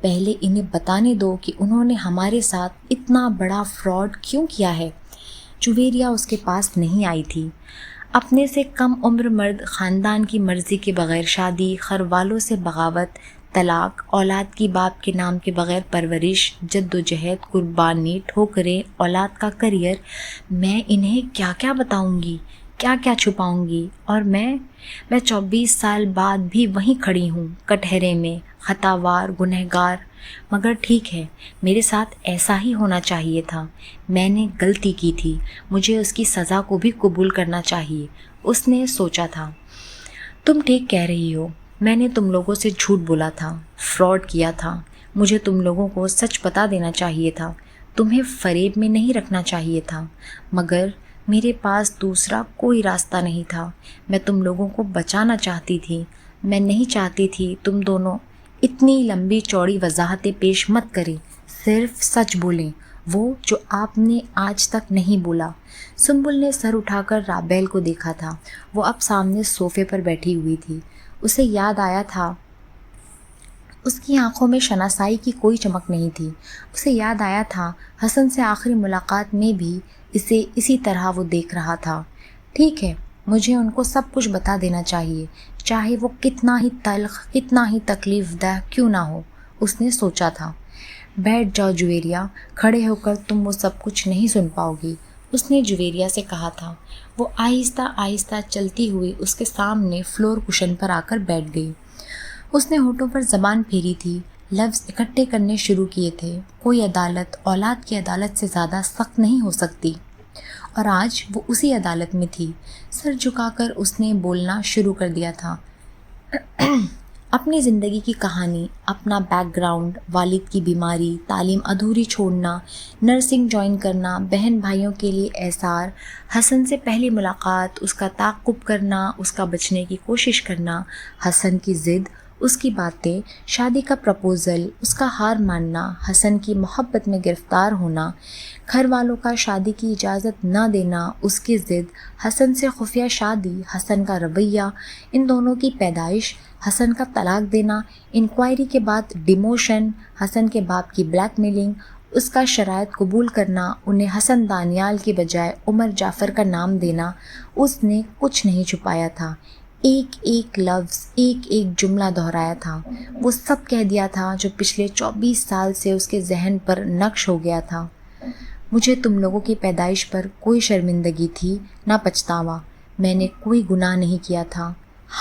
پہلے انہیں بتانے دو کہ انہوں نے ہمارے ساتھ اتنا بڑا فراڈ کیوں کیا ہے۔ جویریہ اس کے پاس نہیں آئی تھی۔ اپنے سے کم عمر مرد خاندان کی مرضی کے بغیر شادی، گھر والوں سے بغاوت، طلاق، اولاد کی باپ کے نام کے بغیر پرورش، جد و جہد، قربانی، ٹھوکریں، اولاد کا کریئر، میں انہیں کیا کیا بتاؤں گی، کیا کیا چھپاؤں گی، اور میں 24 سال بعد بھی وہیں کھڑی ہوں کٹہرے میں، خطاوار، گنہگار۔ مگر ٹھیک ہے، میرے ساتھ ایسا ہی ہونا چاہیے تھا۔ میں نے غلطی کی تھی، مجھے اس کی سزا کو بھی قبول کرنا چاہیے، اس نے سوچا تھا۔ تم ٹھیک کہہ رہی ہو، میں نے تم لوگوں سے جھوٹ بولا تھا، فراڈ کیا تھا۔ مجھے تم لوگوں کو سچ بتا دینا چاہیے تھا، تمہیں فریب میں نہیں رکھنا چاہیے تھا، مگر میرے پاس دوسرا کوئی راستہ نہیں تھا۔ میں تم لوگوں کو بچانا چاہتی تھی۔ میں نہیں چاہتی تھی تم دونوں اتنی لمبی چوڑی وضاحتیں پیش مت کریں، صرف سچ بولیں، وہ جو آپ نے آج تک نہیں بولا۔ سنبل نے سر اٹھا کر رابیل کو دیکھا تھا۔ وہ اب سامنے صوفے پر بیٹھی ہوئی تھی۔ اسے یاد آیا تھا، اس کی آنکھوں میں شناسائی کی کوئی چمک نہیں تھی۔ اسے یاد آیا تھا حسن سے آخری ملاقات میں بھی اسے اسی طرح وہ دیکھ رہا تھا۔ ٹھیک ہے، مجھے ان کو سب کچھ بتا دینا چاہیے، چاہے وہ کتنا ہی تلخ، کتنا ہی تکلیف دہ کیوں نہ ہو، اس نے سوچا تھا۔ بیٹھ جاؤ جویریہ، کھڑے ہو کر تم وہ سب کچھ نہیں سن پاؤ گی، اس نے جویریہ سے کہا تھا۔ وہ آہستہ آہستہ چلتی ہوئی اس کے سامنے فلور کشن پر آ کر بیٹھ گئی۔ اس نے ہونٹوں پر زبان پھیری تھی، لفظ اکٹھے کرنے شروع کیے تھے۔ کوئی عدالت اولاد کی عدالت سے زیادہ سخت نہیں ہو سکتی، اور آج وہ اسی عدالت میں تھی۔ سر جھکا کر اس نے بولنا شروع کر دیا تھا۔ اپنی زندگی کی کہانی، اپنا بیک گراؤنڈ، والد کی بیماری، تعلیم ادھوری چھوڑنا، نرسنگ جوائن کرنا، بہن بھائیوں کے لیے ایثار، حسن سے پہلی ملاقات، اس کا تعاقب کرنا، اس کا بچنے کی کوشش کرنا، حسن کی ضد، اس کی باتیں، شادی کا پرپوزل، اس کا ہار ماننا، حسن کی محبت میں گرفتار ہونا، گھر والوں کا شادی کی اجازت نہ دینا، اس کی ضد، حسن سے خفیہ شادی، حسن کا رویہ، ان دونوں کی پیدائش، حسن کا طلاق دینا، انکوائری کے بعد ڈیموشن، حسن کے باپ کی بلیک میلنگ، اس کا شرائط قبول کرنا، انہیں حسن دانیال کی بجائے عمر جعفر کا نام دینا۔ اس نے کچھ نہیں چھپایا تھا، ایک ایک لفظ، ایک ایک جملہ دہرایا تھا۔ وہ سب کہہ دیا تھا جو پچھلے 24 سال سے اس کے ذہن پر نقش ہو گیا تھا۔ مجھے تم لوگوں کی پیدائش پر کوئی شرمندگی تھی، نہ پچھتاوا۔ میں نے کوئی گناہ نہیں کیا تھا۔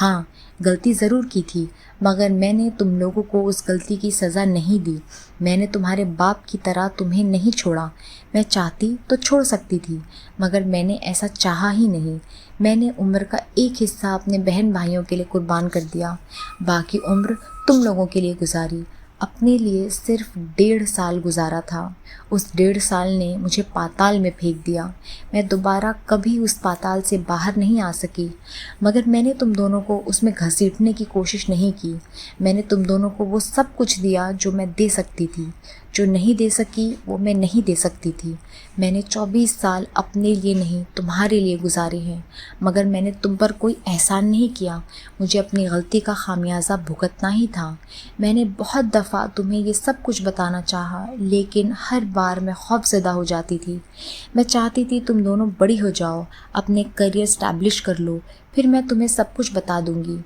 ہاں، غلطی ضرور کی تھی، مگر میں نے تم لوگوں کو اس غلطی کی سزا نہیں دی۔ میں نے تمہارے باپ کی طرح تمہیں نہیں چھوڑا۔ میں چاہتی تو چھوڑ سکتی تھی، مگر میں نے ایسا چاہا ہی نہیں۔ میں نے عمر کا ایک حصہ اپنے بہن بھائیوں کے لیے قربان کر دیا، باقی عمر تم لوگوں کے لیے گزاری۔ اپنے لیے صرف 1.5 سال گزارا تھا۔ اس 1.5 سال نے مجھے پاتال میں پھینک دیا۔ میں دوبارہ کبھی اس پاتال سے باہر نہیں آ سکی، مگر میں نے تم دونوں کو اس میں گھسیٹنے کی کوشش نہیں کی۔ میں نے تم دونوں کو وہ سب کچھ دیا جو میں دے سکتی تھی، جو نہیں دے سکی وہ میں نہیں دے سکتی تھی۔ میں نے 24 سال اپنے لیے نہیں تمہارے لیے گزارے ہیں، مگر میں نے تم پر کوئی احسان نہیں کیا۔ مجھے اپنی غلطی کا خمیازہ بھگتنا ہی تھا۔ میں نے بہت دفعہ تمہیں یہ سب کچھ بتانا چاہا، لیکن ہر بار میں خوفزدہ ہو جاتی تھی۔ میں چاہتی تھی تم دونوں بڑی ہو جاؤ، اپنے کیریئر اسٹیبلش کر لو، پھر میں تمہیں سب کچھ بتا دوں گی،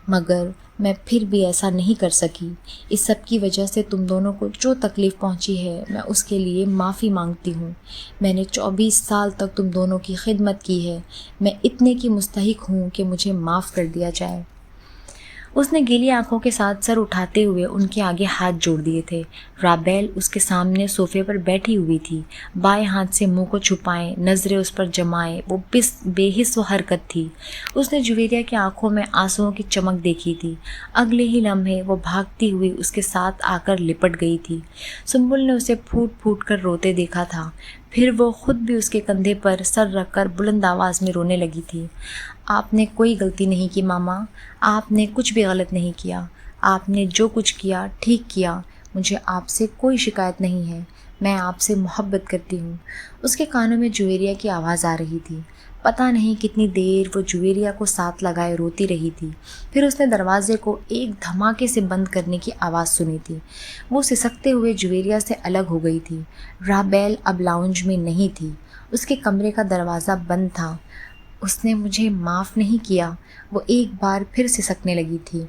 مگر میں پھر بھی ایسا نہیں کر سکی۔ اس سب کی وجہ سے تم دونوں کو جو تکلیف پہنچی ہے، میں اس کے لیے معافی مانگتی ہوں۔ میں نے 24 سال تک تم دونوں کی خدمت کی ہے، میں اتنے کی مستحق ہوں کہ مجھے معاف کر دیا جائے۔ اس نے گیلی آنکھوں کے ساتھ سر اٹھاتے ہوئے ان کے آگے ہاتھ جوڑ دیے تھے۔ رابیل اس کے سامنے صوفے پر بیٹھی ہوئی تھی، بائیں ہاتھ سے منہ کو چھپائے، نظریں اس پر جمائے، وہ بے حس و حرکت تھی۔ اس نے جویریہ کی آنکھوں میں آنسوؤں کی چمک دیکھی تھی۔ اگلے ہی لمحے وہ بھاگتی ہوئی اس کے ساتھ آ کر لپٹ گئی تھی۔ سنبل نے اسے پھوٹ پھوٹ کر روتے دیکھا تھا، پھر وہ خود بھی اس کے کندھے پر سر رکھ کر بلند آواز میں رونے لگی تھی۔ آپ نے کوئی غلطی نہیں کی ماما، آپ نے کچھ بھی غلط نہیں کیا، آپ نے جو کچھ کیا ٹھیک کیا، مجھے آپ سے کوئی شکایت نہیں ہے، میں آپ سے محبت کرتی ہوں۔ اس کے کانوں میں جویریہ کی آواز آ رہی تھی۔ پتہ نہیں کتنی دیر وہ جویریہ کو ساتھ لگائے روتی رہی تھی۔ پھر اس نے دروازے کو ایک دھماکے سے بند کرنے کی آواز سنی تھی۔ وہ سسکتے ہوئے جویریہ سے الگ ہو گئی تھی۔ رابیل اب لاؤنج میں نہیں تھی، اس کے کمرے کا دروازہ بند تھا۔ اس نے مجھے معاف نہیں کیا، وہ ایک بار پھر سسکنے لگی تھی۔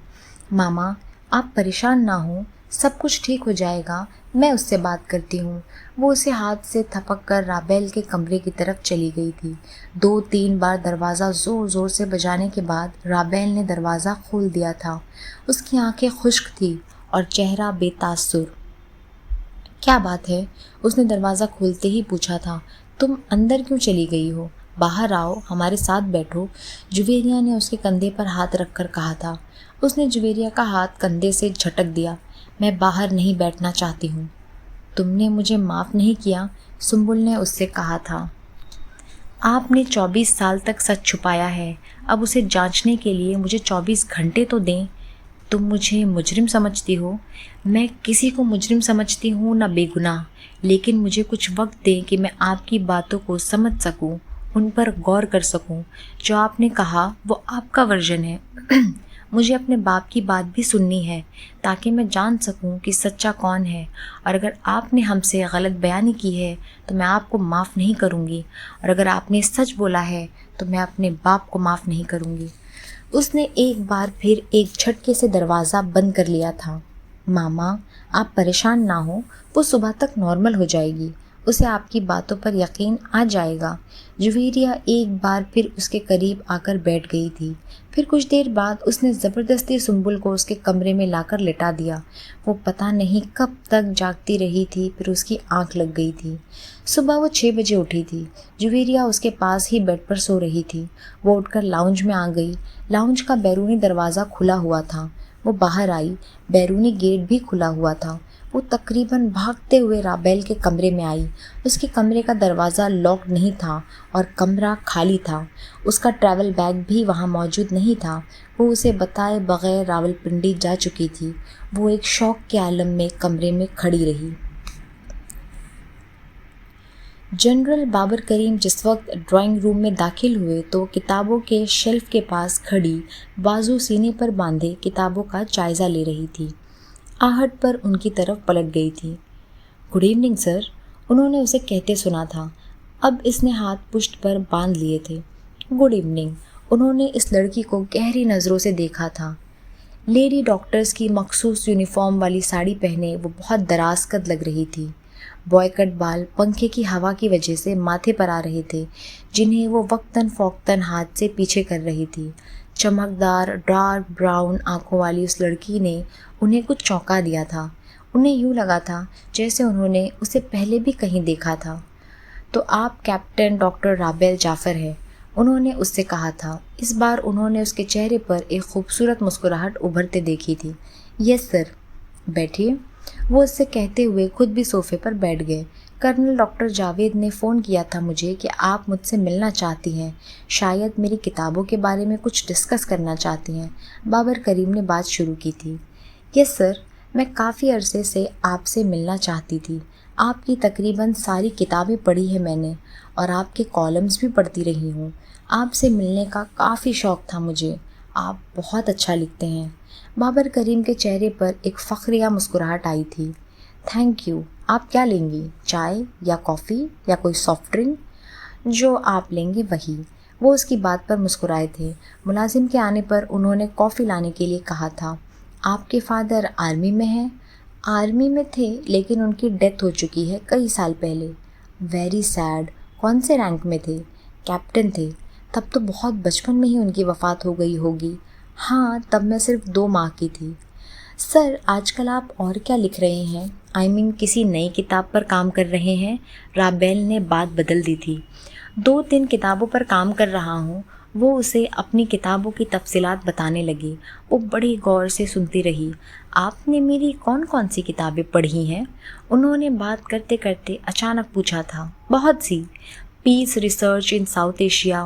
ماما، آپ پریشان نہ ہوں، سب کچھ ٹھیک ہو جائے گا، میں اس سے بات کرتی ہوں۔ وہ اسے ہاتھ سے تھپک کر رابیل کے کمرے کی طرف چلی گئی تھی۔ 2-3 بار دروازہ زور زور سے بجانے کے بعد رابیل نے دروازہ کھول دیا تھا۔ اس کی آنکھیں خشک تھیں اور چہرہ بے تاثر۔ کیا بات ہے؟ اس نے دروازہ کھولتے ہی پوچھا تھا۔ تم اندر کیوں چلی گئی ہو؟ باہر آؤ، ہمارے ساتھ بیٹھو، جویریہ نے اس کے کندھے پر ہاتھ رکھ کر کہا تھا۔ اس نے جویریہ کا ہاتھ کندھے سے جھٹک دیا۔ میں باہر نہیں بیٹھنا چاہتی ہوں۔ تم نے مجھے معاف نہیں کیا، سنبل نے اس سے کہا تھا۔ آپ نے 24 سال تک سچ چھپایا ہے، اب اسے جانچنے کے لیے مجھے 24 گھنٹے تو دیں۔ تم مجھے مجرم سمجھتی ہو؟ میں کسی کو مجرم سمجھتی ہوں نہ بے گناہ، لیکن مجھے کچھ وقت دیں کہ میں آپ کی باتوں کو سمجھ سکوں، ان پر غور کر سکوں۔ جو آپ نے کہا وہ آپ کا ورژن ہے۔ مجھے اپنے باپ کی بات بھی سننی ہے تاکہ میں جان سکوں کہ سچا کون ہے، اور اگر آپ نے ہم سے غلط بیانی کی ہے تو میں آپ کو معاف نہیں کروں گی، اور اگر آپ نے سچ بولا ہے تو میں اپنے باپ کو معاف نہیں کروں گی۔ اس نے ایک بار پھر ایک جھٹکے سے دروازہ بند کر لیا تھا۔ ماما، آپ پریشان نہ ہوں، وہ صبح تک نارمل ہو جائے گی، اسے آپ کی باتوں پر یقین آ جائے گا۔ جویریہ ایک بار پھر اس کے قریب آ کر بیٹھ گئی تھی۔ پھر کچھ دیر بعد اس نے زبردستی سنبل کو اس کے کمرے میں لا کر لٹا دیا۔ وہ پتہ نہیں کب تک جاگتی رہی تھی، پھر اس کی آنکھ لگ گئی تھی۔ صبح وہ 6 بجے اٹھی تھی۔ جویریہ اس کے پاس ہی بیڈ پر سو رہی تھی۔ وہ اٹھ کر لاؤنج میں آ گئی۔ لاؤنج کا بیرونی دروازہ کھلا ہوا تھا۔ وہ باہر آئی، بیرونی گیٹ بھی کھلا ہوا تھا۔ وہ تقریباً بھاگتے ہوئے رابیل کے کمرے میں آئی۔ اس کے کمرے کا دروازہ لاک نہیں تھا اور کمرہ خالی تھا۔ اس کا ٹریول بیگ بھی وہاں موجود نہیں تھا۔ وہ اسے بتائے بغیر راولپنڈی جا چکی تھی۔ وہ ایک شوق کے عالم میں کمرے میں کھڑی رہی۔ جنرل بابر کریم جس وقت ڈرائنگ روم میں داخل ہوئے تو کتابوں کے شیلف کے پاس کھڑی، بازو سینے پر باندھے کتابوں کا جائزہ لے رہی تھی۔ آہٹ پر ان کی طرف پلٹ گئی تھی۔ گڈ ایوننگ سر، انہوں نے اسے کہتے سنا تھا۔ اب اس نے ہاتھ پشت پر باندھ لیے تھے۔ گڈ ایوننگ، انہوں نے اس لڑکی کو گہری نظروں سے دیکھا تھا۔ لیڈی ڈاکٹرز کی مخصوص یونیفارم والی ساڑی پہنے وہ بہت دراز قد لگ رہی تھی۔ بوائے کٹ بال پنکھے کی ہوا کی وجہ سے ماتھے پر آ رہے تھے، جنہیں وہ وقتاً فوقتاً ہاتھ سے پیچھے کر رہی تھی۔ چمکدار ڈارک براؤن آنکھوں والی اس لڑکی نے انہیں کچھ چونکا دیا تھا۔ انہیں یوں لگا تھا جیسے انہوں نے اسے پہلے بھی کہیں دیکھا تھا۔ تو آپ کیپٹن ڈاکٹر رابیل جعفر ہیں، انہوں نے اس سے کہا تھا۔ اس بار انہوں نے اس کے چہرے پر ایک خوبصورت مسکراہٹ ابھرتے دیکھی تھی۔ یس سر، بیٹھیے، وہ اس سے کہتے ہوئے خود بھی صوفے پر بیٹھ گئے۔ کرنل ڈاکٹر جاوید نے فون کیا تھا مجھے کہ آپ مجھ سے ملنا چاہتی ہیں، شاید میری کتابوں کے بارے میں کچھ ڈسکس کرنا چاہتی ہیں۔ بابر کریم نے بات شروع کی تھی۔ یس سر، میں کافی عرصے سے آپ سے ملنا چاہتی تھی۔ آپ کی تقریباً ساری کتابیں پڑھی ہیں میں نے، اور آپ کے کالمز بھی پڑھتی رہی ہوں۔ آپ سے ملنے کا کافی شوق تھا مجھے، آپ بہت اچھا لکھتے ہیں۔ بابر کریم کے چہرے پر ایک فخریہ مسکراہٹ آئی تھی۔ تھینک یو، آپ کیا لیں گی؟ چائے یا کافی یا کوئی سافٹ ڈرنک؟ جو آپ لیں گے وہی۔ وہ اس کی بات پر مسکرائے تھے۔ ملازم کے آنے پر انہوں نے کافی لانے کے لیے کہا تھا۔ آپ کے فادر آرمی میں ہیں؟ آرمی میں تھے لیکن ان کی ڈیتھ ہو چکی ہے کئی سال پہلے۔ ویری سیڈ، کون سے رینک میں تھے؟ کیپٹن تھے۔ تب تو بہت بچپن میں ہی ان کی وفات ہو گئی ہوگی۔ ہاں، تب میں صرف 2 ماہ کی تھی۔ سر، آج کل آپ اور کیا لکھ رہے ہیں؟ کسی نئی کتاب پر کام کر رہے ہیں؟ رابیل نے بات بدل دی تھی۔ 2-3 کتابوں پر کام کر رہا ہوں۔ وہ اسے اپنی کتابوں کی تفصیلات بتانے لگی۔ وہ بڑی غور سے سنتی رہی۔ آپ نے میری کون کون سی کتابیں پڑھی ہیں؟ انہوں نے بات کرتے کرتے اچانک پوچھا تھا۔ بہت سی۔ پیس ریسرچ ان ساؤتھ ایشیا،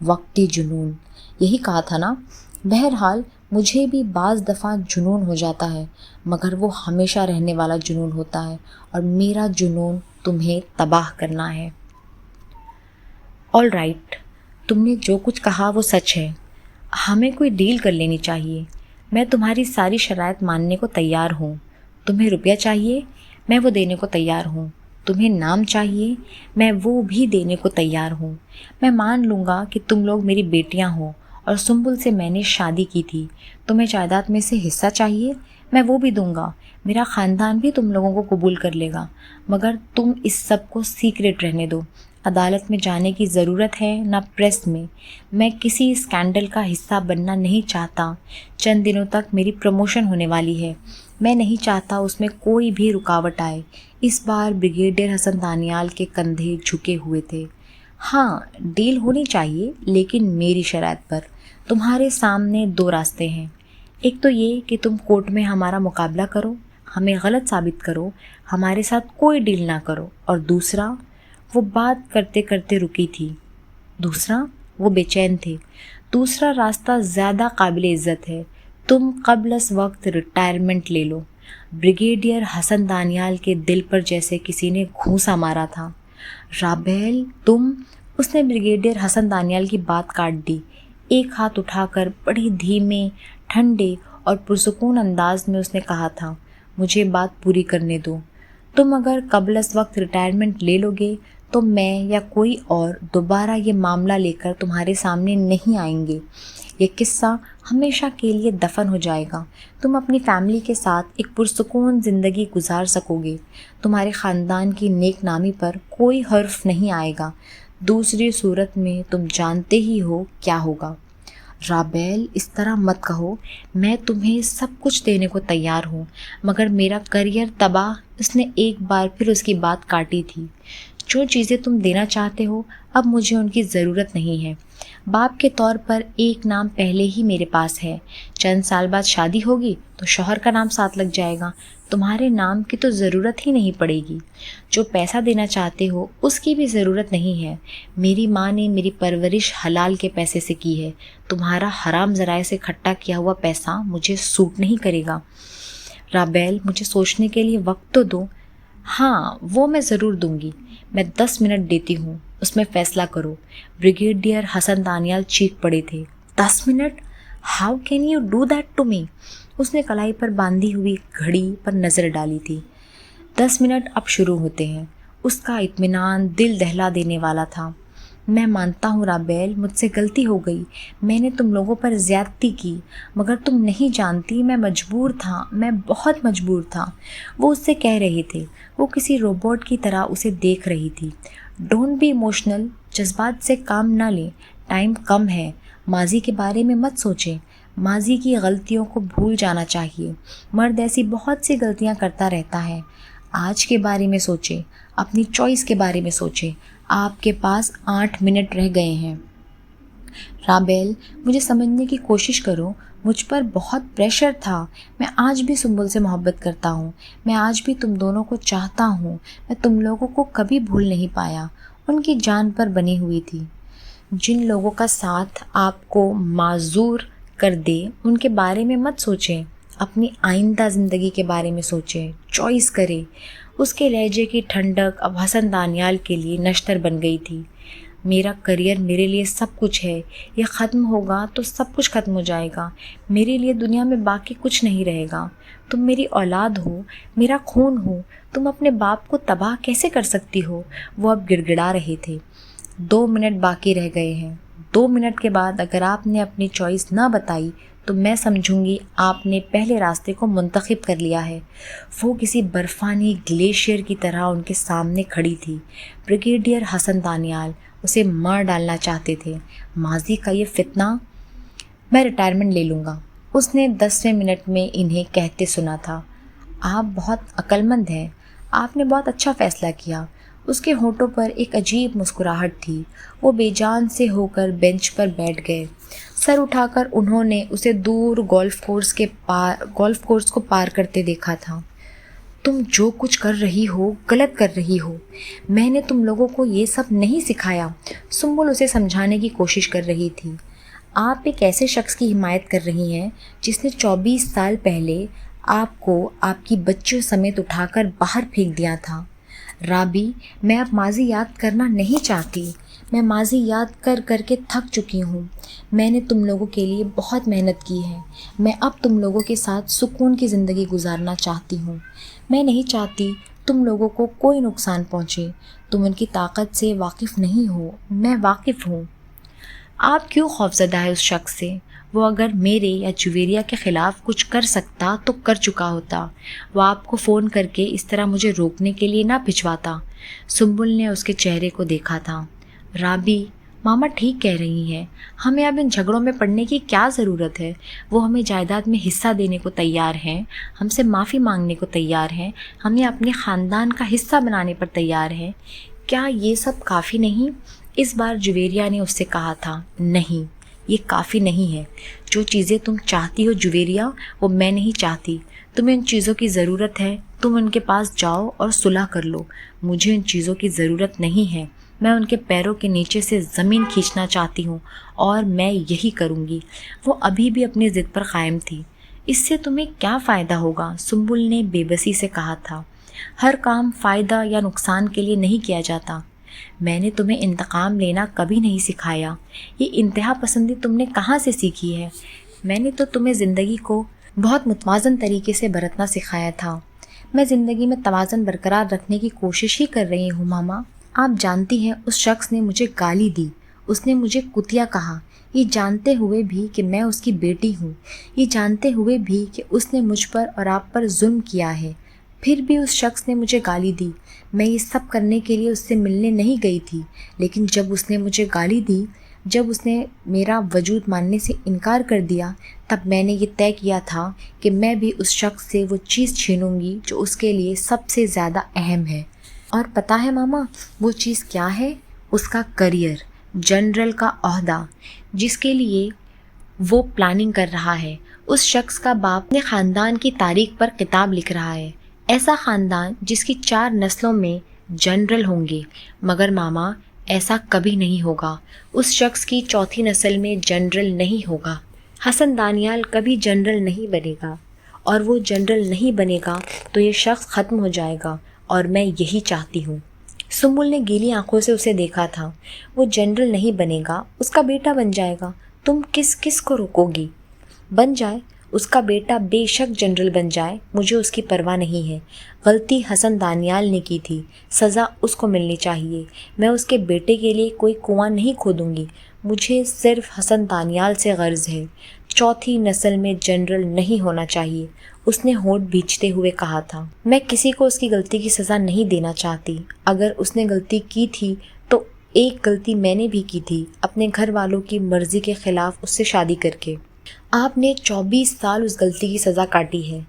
وقتی جنون، یہی کہا تھا نا؟ بہرحال مجھے بھی بعض دفعہ جنون ہو جاتا ہے، مگر وہ ہمیشہ رہنے والا جنون ہوتا ہے، اور میرا جنون تمہیں تباہ کرنا ہے۔ آل رائٹ، تم نے جو کچھ کہا وہ سچ ہے، ہمیں کوئی ڈیل کر لینی چاہیے۔ میں تمہاری ساری شرائط ماننے کو تیار ہوں۔ تمہیں روپیہ چاہیے، میں وہ دینے کو تیار ہوں۔ تمہیں نام چاہیے، میں وہ بھی دینے کو تیار ہوں۔ میں مان لوں گا کہ تم لوگ میری بیٹیاں ہو اور سنبل سے میں نے شادی کی تھی۔ تمہیں جائیداد میں سے حصہ چاہیے، میں وہ بھی دوں گا۔ میرا خاندان بھی تم لوگوں کو قبول کر لے گا، مگر تم اس سب کو سیکریٹ رہنے دو۔ عدالت میں جانے کی ضرورت ہے نہ پریس میں۔ میں کسی اسکینڈل کا حصہ بننا نہیں چاہتا۔ چند دنوں تک میری پروموشن ہونے والی ہے، میں نہیں چاہتا اس میں کوئی بھی رکاوٹ آئے۔ اس بار بریگیڈیئر حسن دانیال کے کندھے جھکے ہوئے تھے۔ ہاں، ڈیل ہونی چاہیے، لیکن میری شرائط پر۔ تمہارے سامنے دو راستے ہیں، ایک تو یہ کہ تم کورٹ میں ہمارا مقابلہ کرو، ہمیں غلط ثابت کرو، ہمارے ساتھ کوئی ڈیل نہ کرو، اور دوسرا، وہ بات کرتے کرتے رکی تھی۔ دوسرا، وہ بے چین تھے۔ دوسرا راستہ زیادہ قابل عزت ہے، تم قبل از وقت ریٹائرمنٹ لے لو۔ بریگیڈیئر حسن دانیال کے دل پر جیسے کسی نے گھونسا مارا تھا۔ رابیل، تم؟ اس نے بریگیڈیئر حسن دانیال کی بات کاٹ دی۔ ایک ہاتھ اٹھا کر بڑی دھیمے، ٹھنڈے اور پرسکون انداز میں اس نے کہا تھا، مجھے بات پوری کرنے دو۔ تم اگر قبل از وقت ریٹائرمنٹ لے لو گے تو میں یا کوئی اور دوبارہ یہ معاملہ لے کر تمہارے سامنے نہیں آئیں گے۔ یہ قصہ ہمیشہ کے لیے دفن ہو جائے گا۔ تم اپنی فیملی کے ساتھ ایک پرسکون زندگی گزار سکو گے۔ تمہارے خاندان کی نیک نامی پر کوئی حرف نہیں آئے گا۔ دوسری صورت میں تم جانتے ہی ہو کیا ہوگا۔ رابیل، اس طرح مت کہو، میں تمہیں سب کچھ دینے کو تیار ہوں، مگر میرا کریئر تباہ۔ اس نے ایک بار پھر اس کی بات کاٹی تھی۔ جو چیزیں تم دینا چاہتے ہو اب مجھے ان کی ضرورت نہیں ہے۔ باپ کے طور پر ایک نام پہلے ہی میرے پاس ہے، چند سال بعد شادی ہوگی تو شوہر کا نام ساتھ لگ جائے گا، تمہارے نام کی تو ضرورت ہی نہیں پڑے گی۔ جو پیسہ دینا چاہتے ہو اس کی بھی ضرورت نہیں ہے، میری ماں نے میری پرورش حلال کے پیسے سے کی ہے، تمہارا حرام ذرائع سے اکٹھا کیا ہوا پیسہ مجھے سوٹ نہیں کرے گا۔ رابیل، مجھے سوچنے کے لیے وقت تو دو۔ ہاں، وہ میں ضرور دوں گی، میں 10 منٹ دیتی ہوں، اس میں فیصلہ کرو۔ بریگیڈیئر حسن دانیال چیخ پڑے تھے، 10 منٹ؟ How can you do that to me? اس نے کلائی پر باندھی ہوئی گھڑی پر نظر ڈالی تھی۔ 10 منٹ اب شروع ہوتے ہیں۔ اس کا اطمینان دل دہلا دینے والا تھا۔ میں مانتا ہوں رابیل، مجھ سے غلطی ہو گئی، میں نے تم لوگوں پر زیادتی کی، مگر تم نہیں جانتی میں مجبور تھا، میں بہت مجبور تھا۔ وہ اس سے کہہ رہے تھے، وہ کسی روبوٹ کی طرح اسے دیکھ رہی تھی۔ ڈونٹ بی ایموشنل، جذبات سے کام نہ لیں، ٹائم کم ہے، ماضی کے بارے میں مت سوچیں، ماضی کی غلطیوں کو بھول جانا چاہیے۔ مرد ایسی بہت سی غلطیاں کرتا رہتا ہے۔ آج کے بارے میں سوچیں، اپنی چوائس کے بارے میں سوچیں۔ آپ کے پاس 8 منٹ رہ گئے ہیں۔ رابیل، مجھے سمجھنے کی کوشش کرو، مجھ پر بہت پریشر تھا۔ میں آج بھی سنبل سے محبت کرتا ہوں، میں آج بھی تم دونوں کو چاہتا ہوں، میں تم لوگوں کو کبھی بھول نہیں پایا۔ ان کی جان پر بنی ہوئی تھی۔ جن لوگوں کا ساتھ آپ کو معذور کر دے ان کے بارے میں مت سوچیں، اپنی آئندہ زندگی کے بارے میں سوچیں، چوائس کریں۔ اس کے لہجے کی ٹھنڈک اب حسن دانیال کے لیے نشتر بن گئی تھی۔ میرا کریئر میرے لیے سب کچھ ہے، یہ ختم ہوگا تو سب کچھ ختم ہو جائے گا، میرے لیے دنیا میں باقی کچھ نہیں رہے گا۔ تم میری اولاد ہو، میرا خون ہو، تم اپنے باپ کو تباہ کیسے کر سکتی ہو؟ وہ اب گڑگڑا رہے تھے۔ 2 منٹ باقی رہ گئے ہیں۔ 2 منٹ کے بعد اگر آپ نے اپنی چوائس نہ بتائی تو میں سمجھوں گی آپ نے پہلے راستے کو منتخب کر لیا ہے۔ وہ کسی برفانی گلیشیئر کی طرح ان کے سامنے کھڑی تھی۔ بریگیڈیئر حسن دانیال اسے مار ڈالنا چاہتے تھے۔ ماضی کا یہ فتنہ، میں ریٹائرمنٹ لے لوں گا، اس نے 10ویں منٹ میں انہیں کہتے سنا تھا۔ آپ بہت عقل مند ہیں، آپ نے بہت اچھا فیصلہ کیا۔ اس کے ہونٹوں پر ایک عجیب مسکراہٹ تھی۔ وہ بے جان سے ہو کر بینچ پر بیٹھ گئے۔ سر اٹھا کر انہوں نے اسے دور گولف کورس کو پار کرتے دیکھا تھا۔ تم جو کچھ کر رہی ہو غلط کر رہی ہو، میں نے تم لوگوں کو یہ سب نہیں سکھایا۔ سنبل اسے سمجھانے کی کوشش کر رہی تھی۔ آپ ایک ایسے شخص کی حمایت کر رہی ہیں جس نے 24 سال پہلے آپ کو آپ کی بچیوں سمیت اٹھا کر باہر پھینک دیا تھا۔ رابی، میں اب ماضی یاد کرنا نہیں چاہتی۔ میں ماضی یاد کر کر کے تھک چکی ہوں۔ میں نے تم لوگوں کے لیے بہت محنت کی ہے۔ میں اب تم لوگوں کے ساتھ سکون کی زندگی گزارنا چاہتی ہوں۔ میں نہیں چاہتی تم لوگوں کو کوئی نقصان پہنچے۔ تم ان کی طاقت سے واقف نہیں ہو، میں واقف ہوں۔ آپ کیوں خوفزدہ ہے اس شخص سے؟ وہ اگر میرے یا جویریہ کے خلاف کچھ کر سکتا تو کر چکا ہوتا۔ وہ آپ کو فون کر کے اس طرح مجھے روکنے کے لیے نہ بھجواتا۔ سنبل نے اس کے چہرے کو دیکھا تھا۔ رابی، ماما ٹھیک کہہ رہی ہیں، ہمیں اب ان جھگڑوں میں پڑنے کی کیا ضرورت ہے؟ وہ ہمیں جائیداد میں حصہ دینے کو تیار ہیں، ہم سے معافی مانگنے کو تیار ہیں، ہمیں اپنے خاندان کا حصہ بنانے پر تیار ہیں۔ کیا یہ سب کافی نہیں؟ اس بار جویریہ نے اس سے کہا تھا، نہیں، یہ کافی نہیں ہے۔ جو چیزیں تم چاہتی ہو جویریہ، وہ میں نہیں چاہتی۔ تمہیں ان چیزوں کی ضرورت ہے، تم ان کے پاس جاؤ اور صلح کر لو۔ مجھے ان چیزوں کی ضرورت نہیں ہے۔ میں ان کے پیروں کے نیچے سے زمین کھینچنا چاہتی ہوں اور میں یہی کروں گی۔ وہ ابھی بھی اپنی ضد پر قائم تھی۔ اس سے تمہیں کیا فائدہ ہوگا؟ سنبل نے بے بسی سے کہا تھا۔ ہر کام فائدہ یا نقصان کے لیے نہیں کیا جاتا۔ میں نے تمہیں انتقام لینا کبھی نہیں سکھایا۔ یہ انتہا پسندی تم نے کہاں سے سیکھی ہے؟ میں نے تو تمہیں زندگی کو بہت متوازن طریقے سے برتنا سکھایا تھا۔ میں زندگی میں توازن برقرار رکھنے کی کوشش ہی کر رہی ہوں ماما۔ آپ جانتی ہیں اس شخص نے مجھے گالی دی، اس نے مجھے کتیا کہا، یہ جانتے ہوئے بھی کہ میں اس کی بیٹی ہوں، یہ جانتے ہوئے بھی کہ اس نے مجھ پر اور آپ پر ظلم کیا ہے۔ پھر بھی اس شخص نے مجھے گالی دی۔ میں یہ سب کرنے کے لیے اس سے ملنے نہیں گئی تھی، لیکن جب اس نے مجھے گالی دی، جب اس نے میرا وجود ماننے سے انکار کر دیا، تب میں نے یہ طے کیا تھا کہ میں بھی اس شخص سے وہ چیز چھینوں گی جو اس کے لیے سب سے زیادہ اہم ہے۔ اور پتہ ہے ماما وہ چیز کیا ہے؟ اس کا کریئر، جنرل کا عہدہ، جس کے لیے وہ پلاننگ کر رہا ہے۔ اس شخص کا باپ اپنے خاندان کی تاریخ پر کتاب لکھ رہا ہے، ایسا خاندان جس کی 4 نسلوں میں جنرل ہوں گے۔ مگر ماما ایسا کبھی نہیں ہوگا۔ اس شخص کی 4تھی نسل میں جنرل نہیں ہوگا۔ حسن دانیال کبھی جنرل نہیں بنے گا، اور وہ جنرل نہیں بنے گا تو یہ شخص ختم ہو جائے گا، اور میں یہی چاہتی ہوں۔ سنبل نے گیلی آنکھوں سے اسے دیکھا تھا۔ وہ جنرل نہیں بنے گا، اس کا بیٹا بن جائے گا۔ تم کس کو روکو گی؟ بن جائے، اس کا بیٹا بے شک جنرل بن جائے، مجھے اس کی پرواہ نہیں ہے۔ غلطی حسن دانیال نے کی تھی، سزا اس کو ملنی چاہیے۔ میں اس کے بیٹے کے لیے کوئی کنواں نہیں کھودوں گی، مجھے صرف حسن دانیال سے غرض ہے۔ 4تھی نسل میں جنرل نہیں ہونا چاہیے، اس نے ہونٹ بھینچتے ہوئے کہا تھا۔ میں کسی کو اس کی غلطی کی سزا نہیں دینا چاہتی۔ اگر اس نے غلطی کی تھی تو ایک غلطی میں نے بھی کی تھی، اپنے گھر والوں کی مرضی کے خلاف اس سے شادی کر کے۔ آپ نے 24 سال اس غلطی کی سزا کاٹی ہے۔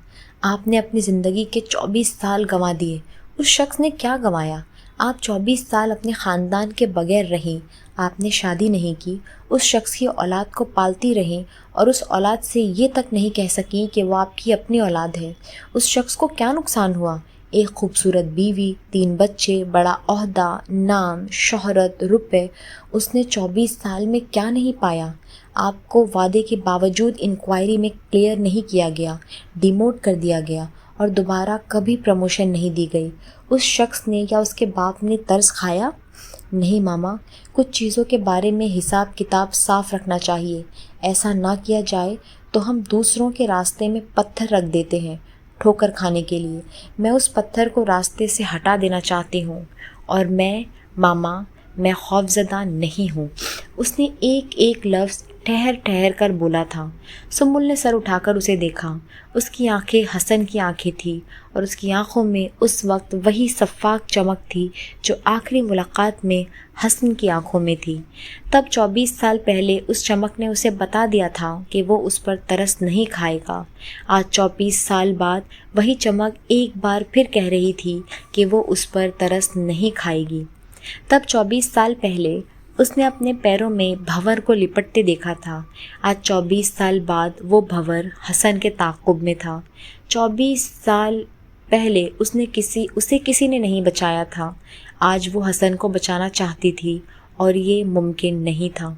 آپ نے اپنی زندگی کے 24 سال گنوا دیے۔ اس شخص نے کیا گنوایا؟ آپ 24 سال اپنے خاندان کے بغیر رہیں، آپ نے شادی نہیں کی، اس شخص کی اولاد کو پالتی رہیں، اور اس اولاد سے یہ تک نہیں کہہ سکیں کہ وہ آپ کی اپنی اولاد ہے۔ اس شخص کو کیا نقصان ہوا؟ ایک خوبصورت بیوی، 3 بچے، بڑا عہدہ، نام، شہرت، روپے۔ اس نے 24 سال میں کیا نہیں پایا؟ آپ کو وعدے کے باوجود انکوائری میں کلیئر نہیں کیا گیا، ڈیموٹ کر دیا گیا، اور دوبارہ کبھی پروموشن نہیں دی گئی۔ اس شخص نے یا اس کے باپ نے ترس کھایا؟ نہیں ماما، کچھ چیزوں کے بارے میں حساب کتاب صاف رکھنا چاہیے۔ ایسا نہ کیا جائے تو ہم دوسروں کے راستے میں پتھر رکھ دیتے ہیں ٹھوکر کھانے کے لیے۔ میں اس پتھر کو راستے سے ہٹا دینا چاہتی ہوں، اور ماما میں خوفزدہ نہیں ہوں۔ اس نے ایک لفظ ٹھہر ٹھہر کر بولا تھا۔ سنبل نے سر اٹھا کر اسے دیکھا۔ اس کی آنکھیں حسن کی آنکھیں تھیں، اور اس کی آنکھوں میں اس وقت وہی شفاف چمک تھی جو آخری ملاقات میں حسن کی آنکھوں میں تھی۔ تب 24 سال پہلے اس چمک نے اسے بتا دیا تھا کہ وہ اس پر ترس نہیں کھائے گا۔ آج 24 سال بعد وہی چمک ایک بار پھر کہہ رہی تھی کہ وہ اس پر ترس نہیں کھائے گی۔ تب 24 سال پہلے اس نے اپنے پیروں میں بھنور کو لپٹتے دیکھا تھا۔ آج 24 سال بعد وہ بھنور حسن کے تعاقب میں تھا۔ 24 سال پہلے اسے کسی نے نہیں بچایا تھا، آج وہ حسن کو بچانا چاہتی تھی اور یہ ممکن نہیں تھا۔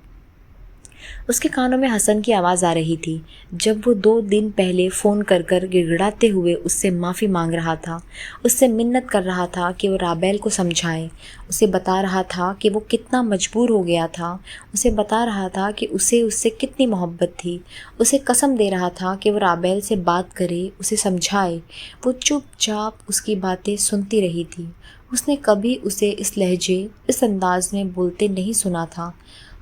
اس کے کانوں میں حسن کی آواز آ رہی تھی جب وہ 2 دن پہلے فون کر گڑگڑاتے ہوئے اس سے معافی مانگ رہا تھا، اس سے منت کر رہا تھا کہ وہ رابیل کو سمجھائے، اسے بتا رہا تھا کہ وہ کتنا مجبور ہو گیا تھا، اسے بتا رہا تھا کہ اس سے کتنی محبت تھی، اسے قسم دے رہا تھا کہ وہ رابیل سے بات کرے، اسے سمجھائے۔ وہ چپ چاپ اس کی باتیں سنتی رہی تھی۔ اس نے کبھی اسے اس لہجے، اس انداز میں بولتے نہیں سنا تھا۔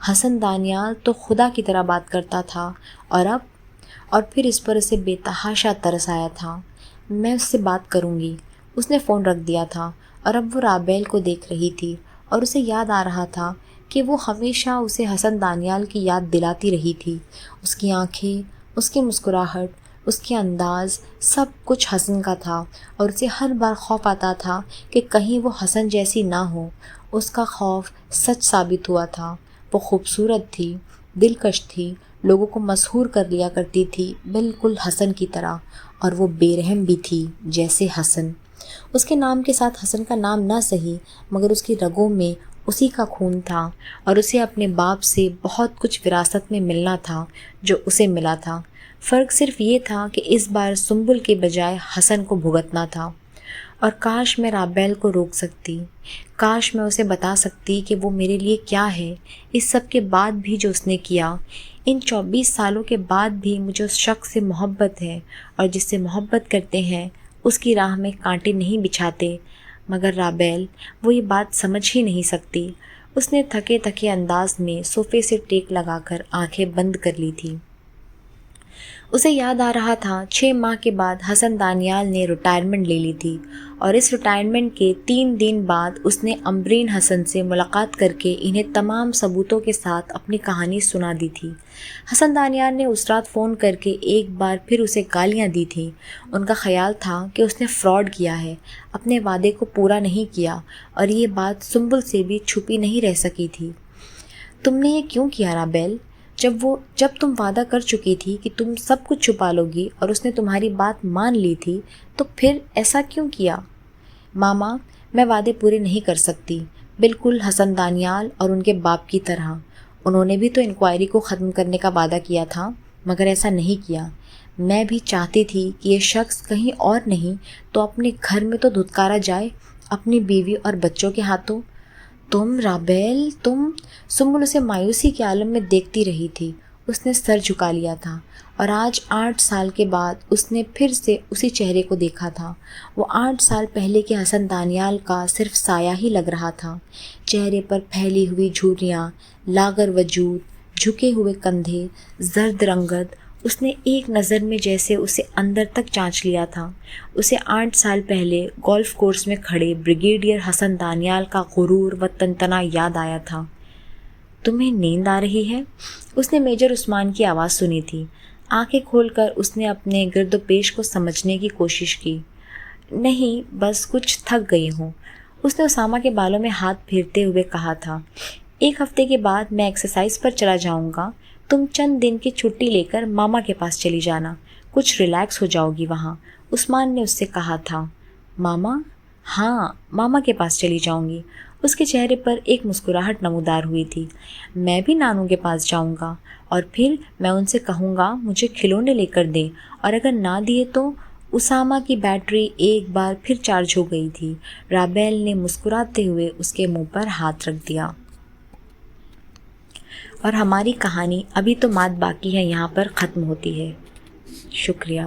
حسن دانیال تو خدا کی طرح بات کرتا تھا اور پھر اس پر اسے بے تحاشا ترس آیا تھا۔ میں اس سے بات کروں گی۔ اس نے فون رکھ دیا تھا اور اب وہ رابیل کو دیکھ رہی تھی اور اسے یاد آ رہا تھا کہ وہ ہمیشہ اسے حسن دانیال کی یاد دلاتی رہی تھی۔ اس کی آنکھیں، اس کی مسکراہٹ، اس کے انداز، سب کچھ حسن کا تھا اور اسے ہر بار خوف آتا تھا کہ کہیں وہ حسن جیسی نہ ہو۔ اس کا خوف سچ ثابت ہوا تھا۔ وہ خوبصورت تھی، دلکش تھی، لوگوں کو مسحور کر لیا کرتی تھی بالکل حسن کی طرح، اور وہ بے رحم بھی تھی جیسے حسن۔ اس کے نام کے ساتھ حسن کا نام نہ سہی مگر اس کی رگوں میں اسی کا خون تھا اور اسے اپنے باپ سے بہت کچھ وراثت میں ملنا تھا جو اسے ملا تھا۔ فرق صرف یہ تھا کہ اس بار سنبل کے بجائے حسن کو بھگتنا تھا۔ اور کاش میں رابیل کو روک سکتی، کاش میں اسے بتا سکتی کہ وہ میرے لیے کیا ہے۔ اس سب کے بعد بھی جو اس نے کیا، ان 24 سالوں کے بعد بھی مجھے اس شخص سے محبت ہے، اور جس سے محبت کرتے ہیں اس کی راہ میں کانٹے نہیں بچھاتے۔ مگر رابیل وہ یہ بات سمجھ ہی نہیں سکتی۔ اس نے تھکے تھکے انداز میں صوفے سے ٹیک لگا کر آنکھیں بند کر لی تھی۔ اسے یاد آ رہا تھا 6 ماہ کے بعد حسن دانیال نے ریٹائرمنٹ لے لی تھی، اور اس ریٹائرمنٹ کے 3 دن بعد اس نے امبرین حسن سے ملاقات کر کے انہیں تمام ثبوتوں کے ساتھ اپنی کہانی سنا دی تھی۔ حسن دانیال نے اس رات فون کر کے ایک بار پھر اسے گالیاں دی تھیں۔ ان کا خیال تھا کہ اس نے فراڈ کیا ہے، اپنے وعدے کو پورا نہیں کیا، اور یہ بات سنبل سے بھی چھپی نہیں رہ سکی تھی۔ تم نے یہ کیوں کیا رابیل؟ جب تم وعدہ کر چکی تھی کہ تم سب کچھ چھپا لو گی اور اس نے تمہاری بات مان لی تھی، تو پھر ایسا کیوں کیا؟ ماما، میں وعدے پورے نہیں کر سکتی، بالکل حسن دانیال اور ان کے باپ کی طرح۔ انہوں نے بھی تو انکوائری کو ختم کرنے کا وعدہ کیا تھا، مگر ایسا نہیں کیا۔ میں بھی چاہتی تھی کہ یہ شخص کہیں اور نہیں تو اپنے گھر میں تو دھتکارا جائے، اپنی بیوی اور بچوں کے ہاتھوں۔ تم رابیل، تم۔ سنبل اسے مایوسی کے عالم میں دیکھتی رہی تھی۔ اس نے سر جھکا لیا تھا، اور آج 8 سال کے بعد اس نے پھر سے اسی چہرے کو دیکھا تھا۔ وہ 8 سال پہلے کے حسن دانیال کا صرف سایہ ہی لگ رہا تھا۔ چہرے پر پھیلی ہوئی جھریاں، لاغر وجود، جھکے ہوئے کندھے، زرد رنگت۔ اس نے ایک نظر میں جیسے اسے اندر تک جانچ لیا تھا۔ اسے 8 سال پہلے گولف کورس میں کھڑے بریگیڈیئر حسن دانیال کا غرور و تنتنا یاد آیا تھا۔ تمہیں نیند آ رہی ہے؟ اس نے میجر عثمان کی آواز سنی تھی۔ آنکھیں کھول کر اس نے اپنے گرد و پیش کو سمجھنے کی کوشش کی۔ نہیں، بس کچھ تھک گئی ہوں، اس نے اسامہ کے بالوں میں ہاتھ پھیرتے ہوئے کہا تھا۔ 1 ہفتے کے بعد میں ایکسرسائز پر چلا جاؤں گا، تم چند دن کی چھٹی لے کر ماما کے پاس چلی جانا، کچھ ریلیکس ہو جاؤ گی وہاں، عثمان نے اس سے کہا تھا۔ ماما؟ ہاں، ماما کے پاس چلی جاؤں گی۔ اس کے چہرے پر ایک مسکراہٹ نمودار ہوئی تھی۔ میں بھی نانو کے پاس جاؤں گا، اور پھر میں ان سے کہوں گا مجھے کھلونے لے کر دیں، اور اگر نہ دیے تو۔ اسامہ کی بیٹری ایک بار پھر چارج ہو گئی تھی۔ رابیل نے مسکراتے ہوئے اس کے منہ پر ہاتھ رکھ دیا۔ اور ہماری کہانی ابھی تو مات باقی ہے یہاں پر ختم ہوتی ہے۔ شکریہ۔